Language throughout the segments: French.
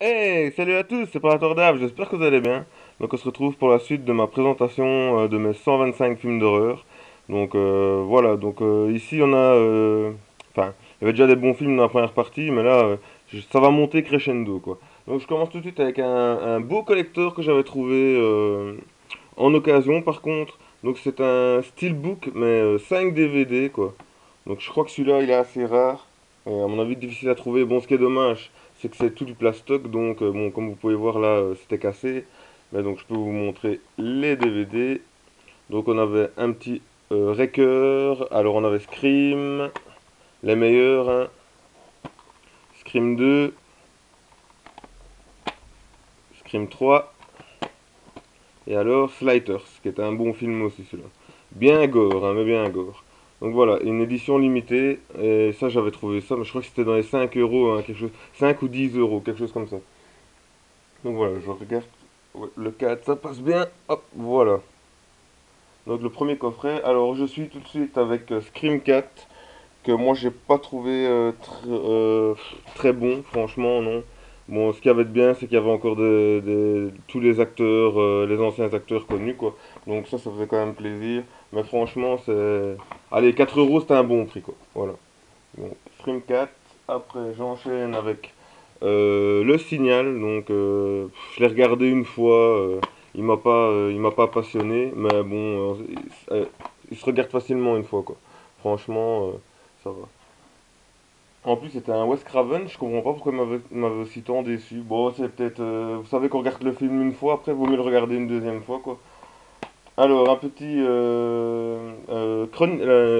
Hey, salut à tous, c'est pas Tordable, j'espère que vous allez bien. Donc on se retrouve pour la suite de ma présentation de mes 125 films d'horreur. Donc voilà, ici on a... Enfin, il y avait déjà des bons films dans la première partie, mais là ça va monter crescendo quoi. Donc je commence tout de suite avec un beau collector que j'avais trouvé en occasion par contre. Donc c'est un steelbook mais 5 DVD quoi. Donc je crois que celui-là il est assez rare. Et à mon avis difficile à trouver. Bon, ce qui est dommage, c'est que c'est tout du plastoc. Donc bon, comme vous pouvez voir là, c'était cassé. Mais donc je peux vous montrer les DVD. Donc on avait un petit Wrecker. Alors on avait Scream, les meilleurs, hein. Scream 2, Scream 3. Et alors Sliders, qui était un bon film aussi celui-là. Bien gore, hein, mais bien gore. Donc voilà, une édition limitée. Et ça j'avais trouvé ça, mais je crois que c'était dans les 5 euros, hein, quelque chose, 5 ou 10 euros, quelque chose comme ça. Donc voilà, je regarde. Ouais, le 4, ça passe bien. Hop, voilà. Donc le premier coffret. Alors je suis tout de suite avec Scream 4, que moi j'ai pas trouvé très bon, franchement, non. Bon, ce qu'il y avait de bien, c'est qu'il y avait encore tous les acteurs, les anciens acteurs connus, quoi. Donc ça faisait quand même plaisir. Mais franchement, c'est... Allez, 4 euros, c'était un bon prix, quoi. Voilà. Donc, Scream 4. Après, j'enchaîne avec Le Signal. Donc, je l'ai regardé une fois. Il m'a pas passionné. Mais bon, il se regarde facilement une fois, quoi. Franchement, ça va. En plus, c'était un Wes Craven. Je comprends pas pourquoi il m'avait aussi tant déçu. Bon, c'est peut-être. Vous savez qu'on regarde le film une fois, après, vaut mieux le regarder une deuxième fois, quoi. Alors, un petit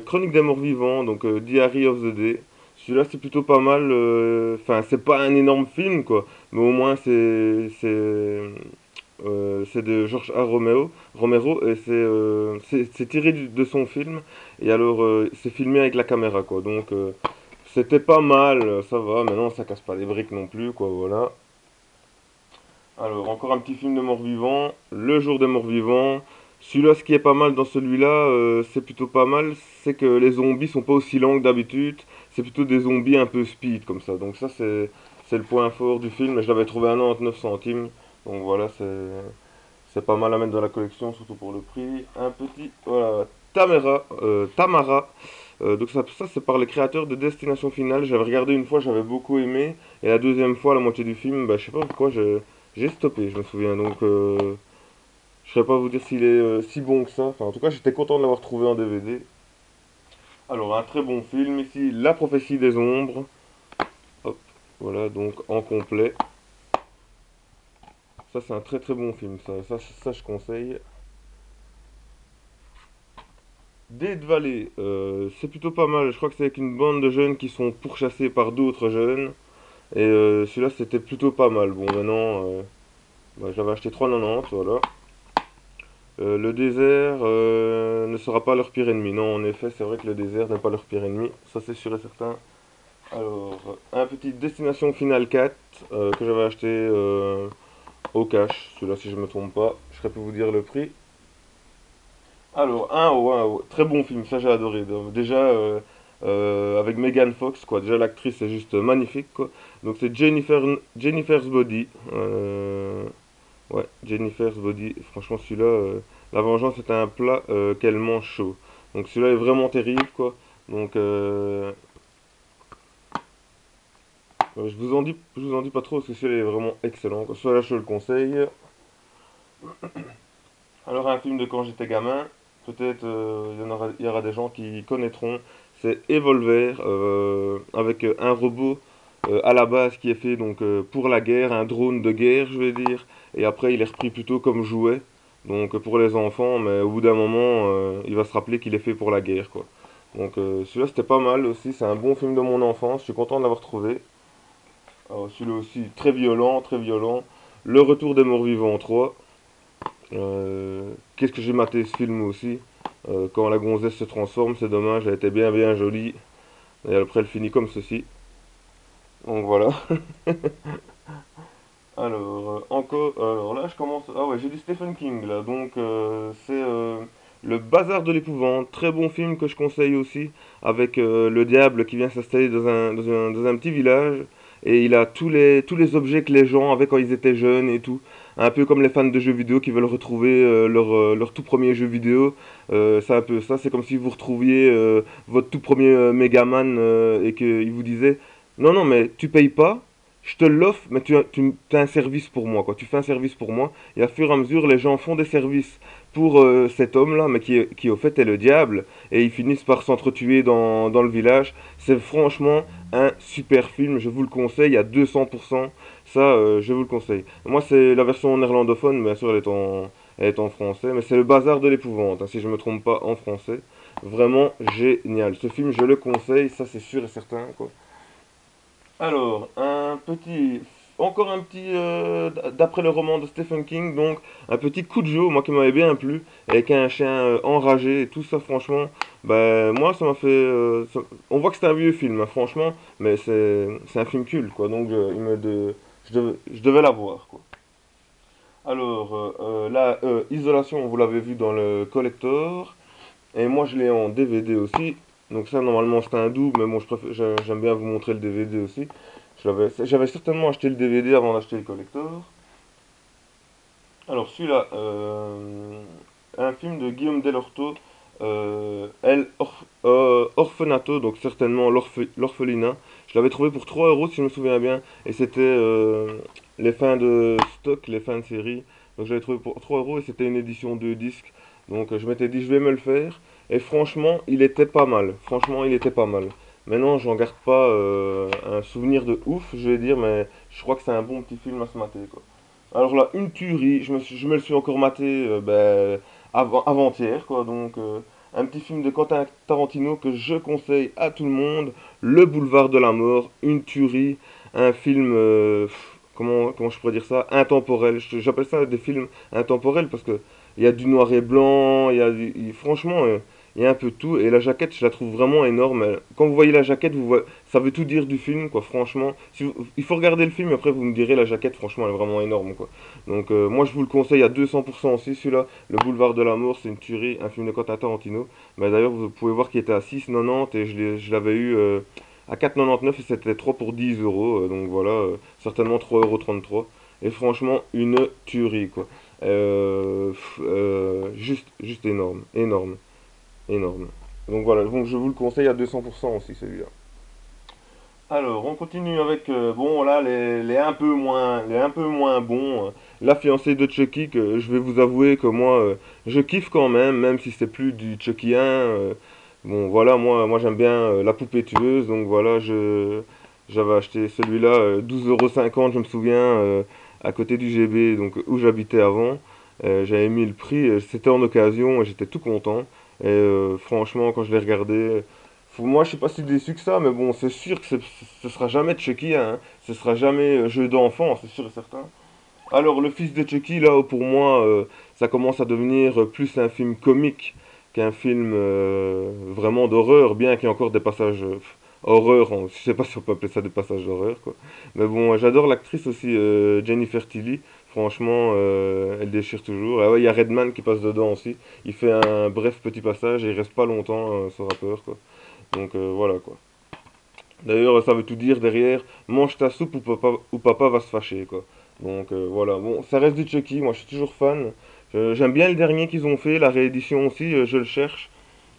Chronique des morts vivants, donc Diary of the Day. Celui-là, c'est plutôt pas mal. Enfin, c'est pas un énorme film, quoi. Mais au moins, c'est de George A. Romero, et c'est tiré de son film. Et alors, c'est filmé avec la caméra, quoi. Donc, c'était pas mal, ça va. Maintenant, ça casse pas les briques non plus, quoi. Voilà. Alors, encore un petit film de mort-vivant, Le jour des morts-vivants. Celui-là, ce qui est pas mal dans celui-là, c'est plutôt pas mal, c'est que les zombies sont pas aussi lents que d'habitude. C'est plutôt des zombies un peu speed comme ça. Donc ça, c'est le point fort du film. Et je l'avais trouvé à 99 centimes. Donc voilà, c'est pas mal à mettre dans la collection, surtout pour le prix. Un petit, voilà, Tamara. Donc ça c'est par les créateurs de Destination Finale. J'avais regardé une fois, j'avais beaucoup aimé. Et la deuxième fois, la moitié du film, bah, je sais pas pourquoi, j'ai stoppé, je me souviens. Donc je saurais pas vous dire s'il est si bon que ça. Enfin, en tout cas, j'étais content de l'avoir trouvé en DVD. Alors, un très bon film ici, La prophétie des ombres. Hop, voilà, donc en complet. Ça, c'est un très très bon film, ça je conseille. Dead Valley, c'est plutôt pas mal. Je crois que c'est avec une bande de jeunes qui sont pourchassés par d'autres jeunes. Et celui-là, c'était plutôt pas mal. Bon, maintenant, bah, j'avais acheté 3,90, voilà. Le désert ne sera pas leur pire ennemi. Non, en effet, c'est vrai que le désert n'est pas leur pire ennemi. Ça, c'est sûr et certain. Alors, un petit Destination Finale 4 que j'avais acheté au cash. Celui-là, si je me trompe pas, je serais pu vous dire le prix. Alors, très bon film, ça j'ai adoré. Donc, déjà, avec Megan Fox, quoi. Déjà, l'actrice est juste magnifique, quoi. Donc, c'est Jennifer's Body. Ouais, Jennifer's Body. Franchement, celui-là, la vengeance est un plat qu'elle mange chaud. Donc, celui-là est vraiment terrible, quoi. Donc, je vous en dis pas trop parce que celui-là est vraiment excellent, quoi. Celui-là, je le conseille. Alors, un film de quand j'étais gamin, peut-être il y aura des gens qui connaîtront. C'est Evolver, avec un robot à la base qui est fait donc pour la guerre, un drone de guerre, je vais dire. Et après, il est repris plutôt comme jouet, donc pour les enfants, mais au bout d'un moment, il va se rappeler qu'il est fait pour la guerre, quoi. Donc celui-là, c'était pas mal aussi. C'est un bon film de mon enfance. Je suis content de l'avoir trouvé. Alors, celui-là aussi, très violent, très violent. Le Retour des Morts Vivants 3. Qu'est-ce que j'ai maté ce film aussi? Quand la gonzesse se transforme, c'est dommage, elle était bien bien jolie. Et après elle finit comme ceci. Donc voilà. Alors, alors là je commence. Ah ouais, j'ai du Stephen King là. Donc c'est Le Bazar de l'épouvante. Très bon film que je conseille aussi. Avec le diable qui vient s'installer dans un petit village. et il a tous les objets que les gens avaient quand ils étaient jeunes et tout. Un peu comme les fans de jeux vidéo qui veulent retrouver leur tout premier jeu vidéo. C'est un peu ça, c'est comme si vous retrouviez votre tout premier Megaman et qu'il vous disait non, non, mais tu payes pas, je te l'offre, mais tu as un service pour moi, quoi. Tu fais un service pour moi, et à fur et à mesure, les gens font des services pour cet homme-là, mais qui au fait est le diable, et ils finissent par s'entretuer dans le village. C'est franchement un super film, je vous le conseille à 200%. Ça, je vous le conseille. Moi, c'est la version néerlandophone, bien sûr, elle est en français, mais c'est le bazar de l'épouvante, hein, si je me trompe pas, en français. Vraiment génial. Ce film, je le conseille, ça c'est sûr et certain, quoi. Alors, encore un petit, d'après le roman de Stephen King, donc un petit coup de Joe, moi qui m'avait bien plu, avec un chien enragé et tout ça, franchement, ben moi ça m'a fait, on voit que c'est un vieux film, hein, franchement, mais c'est un film culte, quoi, donc je devais l'avoir, quoi. Alors, là, Isolation, vous l'avez vu dans le collector, et moi je l'ai en DVD aussi. Donc ça normalement c'est un double, mais bon j'aime bien vous montrer le DVD aussi. J'avais certainement acheté le DVD avant d'acheter le collector. Alors celui-là, un film de Guillaume Delorto, Orfanato, donc certainement l'orphelinat. Je l'avais trouvé pour 3 euros si je me souviens bien, et c'était les fins de stock, les fins de série. Donc je l'avais trouvé pour 3 euros et c'était une édition 2 disques. Donc je m'étais dit je vais me le faire, et franchement il était pas mal. Franchement il était pas mal. Maintenant j'en garde pas un souvenir de ouf, je vais dire, mais je crois que c'est un bon petit film à se mater, quoi. Alors là, une tuerie, je me le suis encore maté avant-hier, quoi. Donc, un petit film de Quentin Tarantino que je conseille à tout le monde. Le Boulevard de la Mort, une tuerie, un film, comment je pourrais dire ça, intemporel. J'appelle ça des films intemporels parce que il y a du noir et blanc, franchement, il y a un peu de tout. Et la jaquette, je la trouve vraiment énorme. Quand vous voyez la jaquette, ça veut tout dire du film, quoi. Franchement, il faut regarder le film, après vous me direz la jaquette, franchement, elle est vraiment énorme, quoi. Donc moi, je vous le conseille à 200% aussi, celui-là. Le Boulevard de la Mort, c'est une tuerie, un film de Quentin Tarantino. Mais d'ailleurs, vous pouvez voir qu'il était à 6,90 et je l'avais eu à 4,99 et c'était 3 pour 10 euros. Donc voilà, certainement 3,33 €. Et franchement, une tuerie, quoi. Juste énorme, énorme, énorme. Donc voilà, donc je vous le conseille à 200% aussi, celui-là. Alors, on continue avec, bon, là, les un peu moins bons. La fiancée de Chucky, que je vais vous avouer que moi, je kiffe quand même, même si c'est plus du Chucky 1. Bon, voilà, moi j'aime bien la poupée tueuse, donc voilà, j'avais acheté celui-là, 12,50 €, je me souviens, à côté du GB, donc où j'habitais avant. J'avais mis le prix, c'était en occasion, et j'étais tout content. Et franchement, quand je l'ai regardé, moi, je suis pas si déçu que ça, mais bon, c'est sûr que ce sera jamais Chucky, hein. Ce sera jamais jeu d'enfant, c'est sûr et certain. Alors, le fils de Chucky, là, pour moi, ça commence à devenir plus un film comique qu'un film vraiment d'horreur, bien qu'il y ait encore des passages horreur, je sais pas si on peut appeler ça des passages d'horreur, quoi. Mais bon, j'adore l'actrice aussi, Jennifer Tilly. Franchement, elle déchire toujours. Ah ouais, il y a Redman qui passe dedans aussi. Il fait un bref petit passage et il reste pas longtemps, ce rappeur, quoi. Donc voilà quoi. D'ailleurs, ça veut tout dire derrière, mange ta soupe ou papa va se fâcher quoi. Donc voilà, bon, ça reste du Chucky, moi je suis toujours fan. J'aime bien le dernier qu'ils ont fait, la réédition aussi, je le cherche.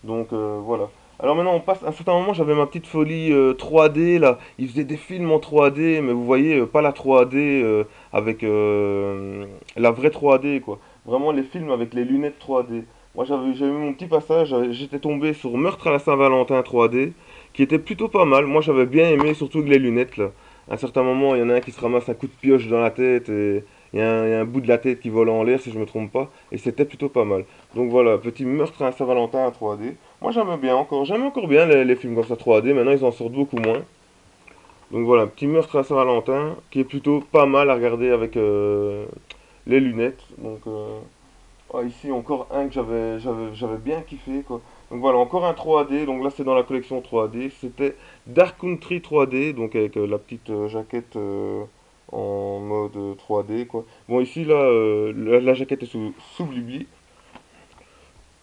Donc voilà. Alors maintenant on passe, à un certain moment j'avais ma petite folie 3D là, ils faisaient des films en 3D, mais vous voyez, pas la 3D avec la vraie 3D quoi. Vraiment les films avec les lunettes 3D. Moi j'avais eu mon petit passage, j'étais tombé sur Meurtre à la Saint-Valentin 3D, qui était plutôt pas mal. Moi j'avais bien aimé, surtout avec les lunettes là. À un certain moment, il y en a un qui se ramasse un coup de pioche dans la tête et il y a un bout de la tête qui vole en l'air si je me trompe pas, et c'était plutôt pas mal. Donc voilà, petit Meurtre à la Saint-Valentin en 3D. Moi j'aime encore bien les films comme ça 3D, maintenant ils en sortent beaucoup moins. Donc voilà, petit Meurtre à Saint-Valentin qui est plutôt pas mal à regarder avec les lunettes. Donc ici encore un que j'avais bien kiffé quoi. Donc voilà, encore un 3D, donc là c'est dans la collection 3D. C'était Dark Country 3D, donc avec la petite jaquette en mode 3D quoi. Bon ici là, la jaquette est sous Blibli.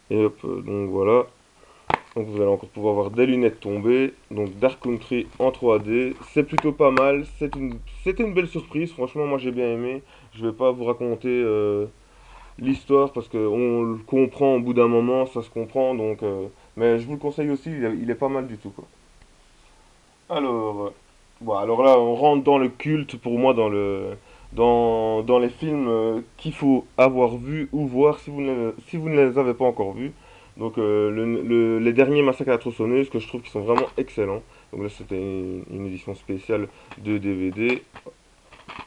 Et hop, donc voilà. Donc vous allez encore pouvoir voir des lunettes tombées. Donc Dark Country en 3D. C'est plutôt pas mal. C'était une belle surprise. Franchement, moi j'ai bien aimé. Je vais pas vous raconter l'histoire parce qu'on le comprend au bout d'un moment. Ça se comprend. Donc, mais je vous le conseille aussi. Il est pas mal du tout, quoi. Alors, bon, alors là, on rentre dans le culte pour moi, dans les films qu'il faut avoir vu ou voir si vous ne les avez pas encore vus. Donc, les derniers Massacres à la tronçonneuse que je trouve qui sont vraiment excellents. Donc là, c'était une édition spéciale de DVD.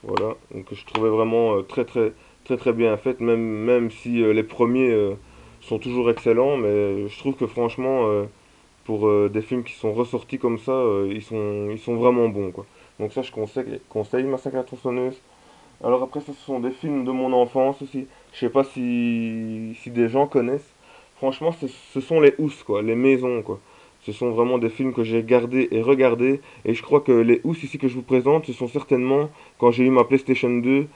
Voilà, donc je trouvais vraiment très bien faite, même si les premiers sont toujours excellents, mais je trouve que franchement, pour des films qui sont ressortis comme ça, ils sont vraiment bons, quoi. Donc ça, je conseille Massacre à la tronçonneuse. Alors après, ça, ce sont des films de mon enfance aussi. Je sais pas si des gens connaissent. Franchement, ce sont les housses, quoi, les maisons, quoi. Ce sont vraiment des films que j'ai gardés et regardés. Et je crois que les housses ici que je vous présente, ce sont certainement, quand j'ai eu ma PlayStation 2,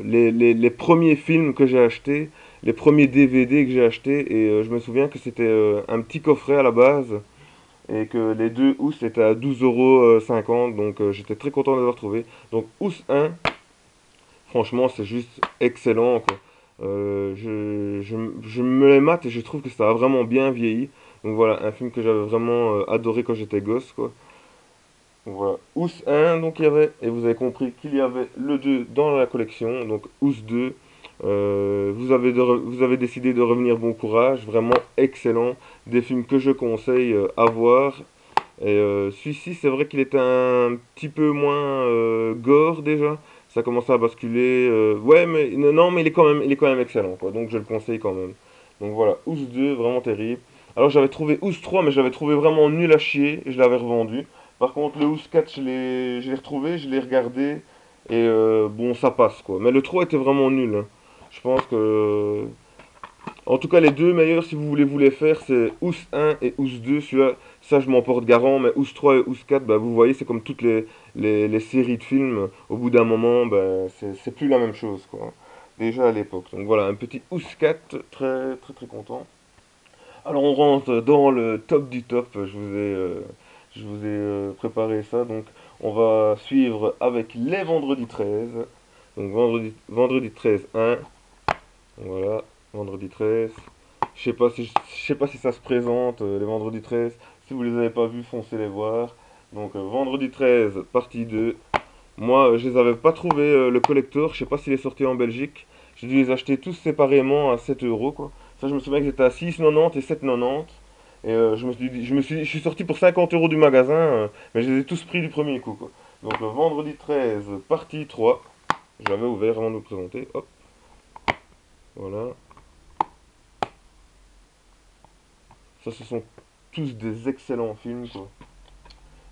les premiers films que j'ai achetés, les premiers DVD que j'ai achetés. Et je me souviens que c'était un petit coffret à la base. Et que les deux housses étaient à 12,50 €. Donc j'étais très content de les retrouver. Donc housse 1, franchement, c'est juste excellent, quoi. Je me les mate et je trouve que ça a vraiment bien vieilli. Donc voilà, un film que j'avais vraiment adoré quand j'étais gosse, quoi. Donc voilà, Ous 1, donc il y avait, et vous avez compris qu'il y avait le 2 dans la collection, donc Ous 2. Vous avez décidé de revenir bon courage, vraiment excellent. Des films que je conseille à voir. Et celui-ci, c'est vrai qu'il était un petit peu moins gore déjà. Ça commençait à basculer. Ouais, mais non, mais il est quand même excellent, quoi. Donc je le conseille quand même. Donc voilà, Ous 2, vraiment terrible. Alors j'avais trouvé Ous 3, mais je l'avais trouvé vraiment nul à chier et je l'avais revendu. Par contre, le Ous 4, je l'ai retrouvé, je l'ai regardé et bon, ça passe, quoi. Mais le 3 était vraiment nul, hein. Je pense que en tout cas, les deux meilleurs, si vous voulez vous les faire, c'est Ous 1 et Ous 2. Celui-là, ça je m'en porte garant, mais Ous 3 et Ous 4, bah, vous voyez, c'est comme toutes les séries de films. Au bout d'un moment, bah, c'est plus la même chose, quoi. Déjà à l'époque. Donc voilà, un petit Ous 4, très content. Alors on rentre dans le top du top. Je vous ai préparé ça. Donc on va suivre avec les vendredis 13. Donc vendredi 13, 1. Voilà, vendredi 13. Je sais pas si ça se présente les vendredis 13. Si vous les avez pas vus, foncez les voir. Donc vendredi 13, partie 2. Moi, je les avais pas trouvé le collector. Je sais pas s'il est sorti en Belgique. J'ai dû les acheter tous séparément à 7 € quoi. Ça, je me souviens que c'était à 6,90 et 7,90. Et je suis sorti pour 50 € du magasin, mais je les ai tous pris du premier coup, quoi. Donc vendredi 13, partie 3. J'avais ouvert avant de vous présenter. Hop, voilà. Ça, ce sont tous des excellents films, quoi.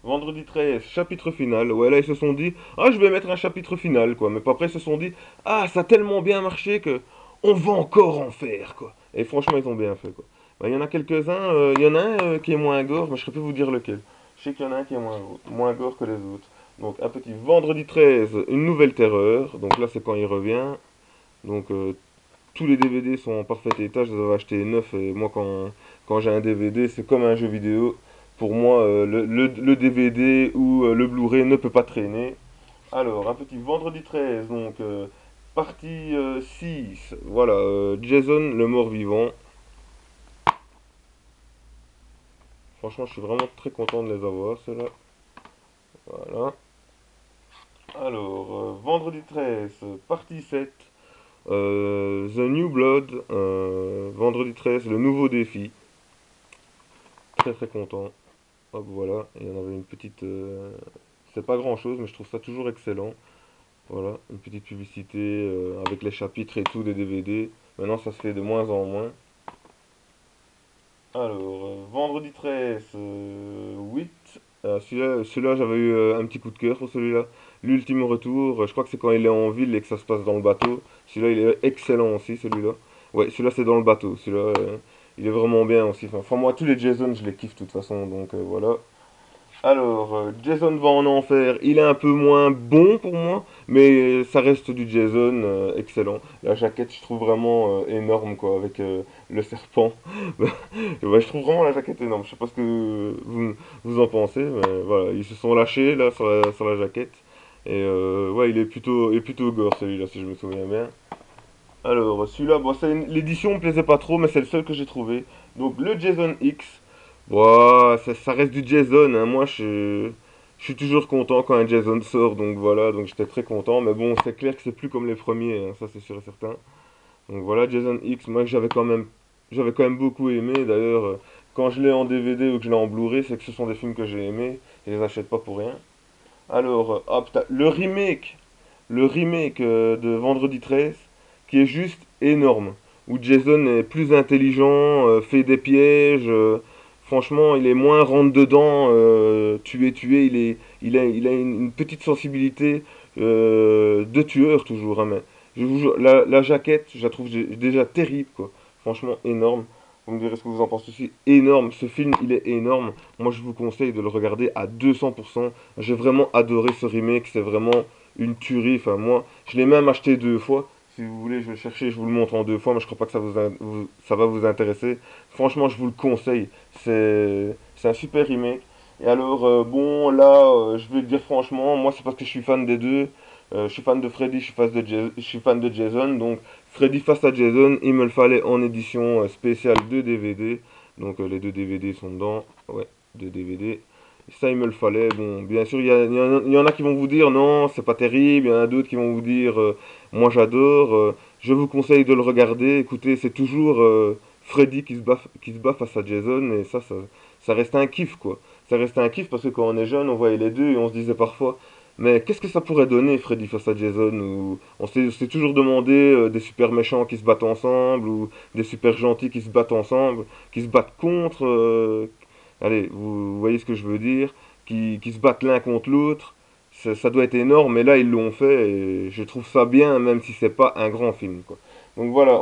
Vendredi 13, chapitre final. Ouais, là, ils se sont dit, ah, je vais mettre un chapitre final, quoi. Mais pas après, ils se sont dit, ah, ça a tellement bien marché que on va encore en faire, quoi. Et franchement, ils ont bien fait, quoi. Bah, il y en a quelques-uns, il y en a un qui est moins gore, mais je ne saurais plus vous dire lequel. Je sais qu'il y en a un qui est moins gore que les autres. Donc, un petit vendredi 13, une nouvelle terreur. Donc là, c'est quand il revient. Donc, tous les DVD sont en parfait état, je les avais achetés neufs et moi quand j'ai un DVD c'est comme un jeu vidéo. Pour moi le DVD ou le Blu-ray ne peut pas traîner. Alors un petit vendredi 13 donc partie 6, voilà Jason le mort-vivant. Franchement je suis vraiment très content de les avoir ceux-là. Voilà. Alors vendredi 13 partie 7. The New Blood, vendredi 13, le nouveau défi. Très content. Hop, voilà. Il y en avait une petite. C'est pas grand chose, mais je trouve ça toujours excellent. Voilà, une petite publicité avec les chapitres et tout des DVD. Maintenant, ça se fait de moins en moins. Alors, vendredi 13, 8. Celui-là, j'avais eu un petit coup de cœur pour celui-là. L'ultime retour, je crois que c'est quand il est en ville et que ça se passe dans le bateau. Celui-là, il est excellent aussi, celui-là. Ouais, celui-là, c'est dans le bateau. Celui-là, il est vraiment bien aussi. Enfin, moi, tous les Jason, je les kiffe de toute façon, donc voilà. Alors, Jason va en enfer, il est un peu moins bon pour moi, mais ça reste du Jason excellent. La jaquette, je trouve vraiment énorme, quoi, avec le serpent. Ouais, je trouve vraiment la jaquette énorme. Je sais pas ce que vous en pensez, mais voilà, ils se sont lâchés là sur la jaquette. Et ouais, il est plutôt gore celui-là, si je me souviens bien. Alors, celui-là, bon, l'édition me plaisait pas trop, mais c'est le seul que j'ai trouvé. Donc, le Jason X. Bon, ça reste du Jason, hein. Moi, je suis toujours content quand un Jason sort, donc voilà, donc j'étais très content. Mais bon, c'est clair que c'est plus comme les premiers, hein, ça c'est sûr et certain. Donc voilà, Jason X, moi que j'avais quand même beaucoup aimé. D'ailleurs, quand je l'ai en DVD ou que je l'ai en Blu-ray, c'est que ce sont des films que j'ai aimés. Je les achète pas pour rien. Alors, hop, le remake de Vendredi 13, qui est juste énorme. Où Jason est plus intelligent, fait des pièges. Franchement, il est moins rentre-dedans, tuer. Il a une petite sensibilité de tueur toujours, hein, mais je vous jure, la jaquette, je la trouve déjà terrible, quoi. Franchement, énorme. Vous me direz ce que vous en pensez aussi. Énorme, ce film, il est énorme. Moi, je vous conseille de le regarder à 200%. J'ai vraiment adoré ce remake, c'est vraiment une tuerie. Enfin, moi, je l'ai même acheté deux fois. Si vous voulez, je vais le chercher, je vous le montre en deux fois, mais je crois pas que ça va vous intéresser. Franchement, je vous le conseille. C'est un super remake. Et alors, bon, là, je vais le dire franchement, moi, c'est parce que je suis fan des deux. Je suis fan de Freddy, je suis fan de Jason. Donc, Freddy face à Jason, il me le fallait en édition spéciale de DVD. Donc, les deux DVD sont dedans. Ouais, deux DVD. Ça, il me le fallait. Bon, bien sûr, il y en a qui vont vous dire non, c'est pas terrible. Il y en a d'autres qui vont vous dire moi j'adore. Je vous conseille de le regarder. Écoutez, c'est toujours Freddy qui se bat face à Jason. Et ça reste un kiff, quoi. Ça reste un kiff parce que quand on est jeune, on voyait les deux et on se disait parfois, mais qu'est-ce que ça pourrait donner Freddy face à Jason? Ou s'est toujours demandé des super méchants qui se battent ensemble ou des super gentils qui se battent ensemble, qui se battent contre. Allez, vous voyez ce que je veux dire, qui se battent l'un contre l'autre. Ça doit être énorme, mais là ils l'ont fait et je trouve ça bien, même si c'est pas un grand film, quoi. Donc voilà,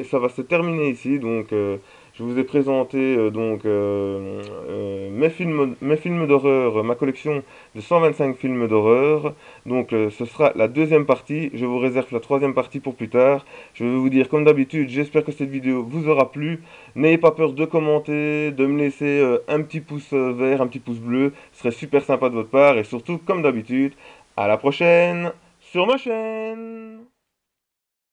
ça va se terminer ici. Donc je vous ai présenté mes films d'horreur, ma collection de 125 films d'horreur. Donc ce sera la deuxième partie. Je vous réserve la troisième partie pour plus tard. Je vais vous dire comme d'habitude, j'espère que cette vidéo vous aura plu. N'ayez pas peur de commenter, de me laisser un petit pouce vert, un petit pouce bleu. Ce serait super sympa de votre part. Et surtout, comme d'habitude, à la prochaine sur ma chaîne.